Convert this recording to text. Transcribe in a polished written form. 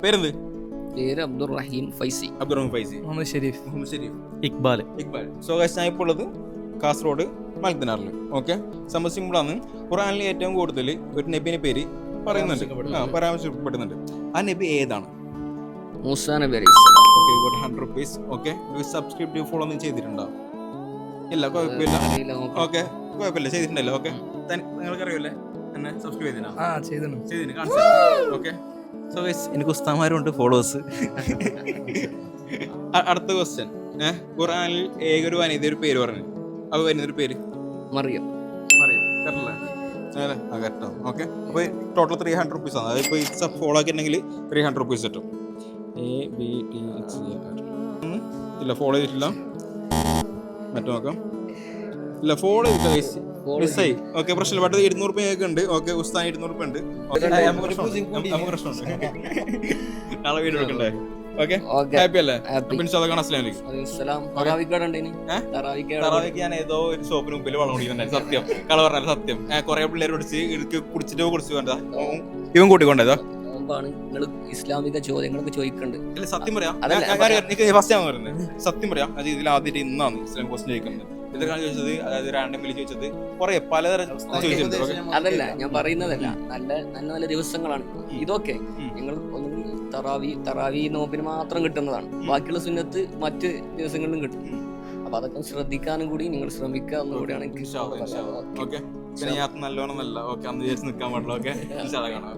പേരെന്ത്? പേര് Abdurahim Faizy. Abdurahim Faizy. Muhammad Sharif. Muhammad Sharif. Iqbal. So guys, ഞാൻ ഇപ്പോൾ ഉള്ളത് കാസർഗോഡ് മൽദിനാറിൽ. ഓക്കെ, സംഭവം സിമ്പിളാണ്. ഖുർആനിൽ ഏറ്റവും കൂടുതൽ ഒരു നബിന്റെ പേര് പറയുന്നുണ്ട്, പരാമർശിക്കപ്പെടുന്നുണ്ട്. ആ നബി ഏതാണ്? മൂസാ നബി അലൈഹിസ്സലാം. Okay, got 100 rupees. Okay, subscribe follow ഒന്നും ചെയ്തിട്ടുണ്ടോ? ഇല്ല, കുഴപ്പമില്ല. ഓക്കെ, കുഴപ്പമില്ല, ചെയ്തിട്ടുണ്ടല്ലോ. ഓക്കെ, നിങ്ങൾക്ക് അറിയില്ലേ എന്നെ സബ്സ്ക്രൈബ് ചെയ്തിന് കാണിച്ചു. ഓക്കെ, സോ ഗൈസ്, എനിക്ക് ഉസ്താമാരുണ്ട്, ഫോളോവേഴ്സ്. അടുത്ത ക്വസ്റ്റ്യൻ. ഖുർആനിൽ ഏകൊരു വനിത ഒരു പേര് പറഞ്ഞു, അത് വരുന്നൊരു പേര് മറിയം. ഓക്കെ, അപ്പോൾ ടോട്ടൽ 300 rupees ആണ്. അതിപ്പോൾ ഈ ഫോളോ ആക്കിയിട്ടുണ്ടെങ്കിൽ 300 rupees കിട്ടും. ഇല്ല, ഫോളോ ചെയ്തിട്ടില്ല. മറ്റു നോക്കാം. ഇല്ല, ഫോളോ ചെയ്തിട്ടില്ല. മിസ്സായി. ഓക്കെ, പ്രശ്നമില്ല. ബട്ട് 200 രൂപയൊക്കെ ഉണ്ട്. ഓക്കെ, ഉസ്താൻ 200 രൂപ ഉണ്ട്. നമുക്ക് പ്രശ്നമുണ്ട്. നാളെ വീഡിയോ എടുക്കണ്ടേ? ഓക്കെ, ഹാപ്പി അല്ലേ? ഞാൻ ഏതോ ഒരു ഷോപ്പിന് മുമ്പിൽ വളം കുടിക്കുന്നുണ്ടായി. സത്യം കള പറഞ്ഞാൽ സത്യം. കുറെ പിള്ളേർ കുടിച്ചിട്ട് കുടിച്ചു കൊണ്ടാ ഇവൻ കൂട്ടിക്കൊണ്ടേതാ. ഇസ്ലാമിക ചോദ്യങ്ങളൊക്കെ ചോദിക്കുന്നുണ്ട്. സത്യം പറയാം, ഫസ്റ്റ് ഞാൻ പറയുന്നത് സത്യം പറയാം. അത് ഇതിൽ ആദ്യമായിട്ട് ഇന്നാണ് ഇസ്ലാം ക്വസ്റ്റ്യൻ ചോദിക്കുന്നത്. ഇതൊക്കെയാണ് ചോദിച്ചത്, അതായത് റാൻഡമിലി ചോദിച്ചത് കുറെ പലതരം ചോദിച്ചിട്ടുണ്ട്. അതല്ല ഞാൻ പറയുന്നതല്ല, നല്ല നല്ല നല്ല ദിവസങ്ങളാണ് ഇതൊക്കെ. നിങ്ങൾ ഒന്നും തറാവി നോമ്പിന് മാത്രം കിട്ടുന്നതാണ്. ബാക്കിയുള്ള സുന്നത്ത് മറ്റ് ദിവസങ്ങളിലും കിട്ടും. അപ്പൊ അതൊക്കെ ശ്രദ്ധിക്കാനും കൂടി നിങ്ങൾ ശ്രമിക്കുക എന്നുകൂടിയാണ് എനിക്ക്. ഓക്കെ, പിന്നെ ഞാൻ നല്ലോണം നല്ല ഓക്കെ അന്ന് വിചാരിച്ച് നിൽക്കാൻ പാടില്ല. ഓക്കെ, കാണാം.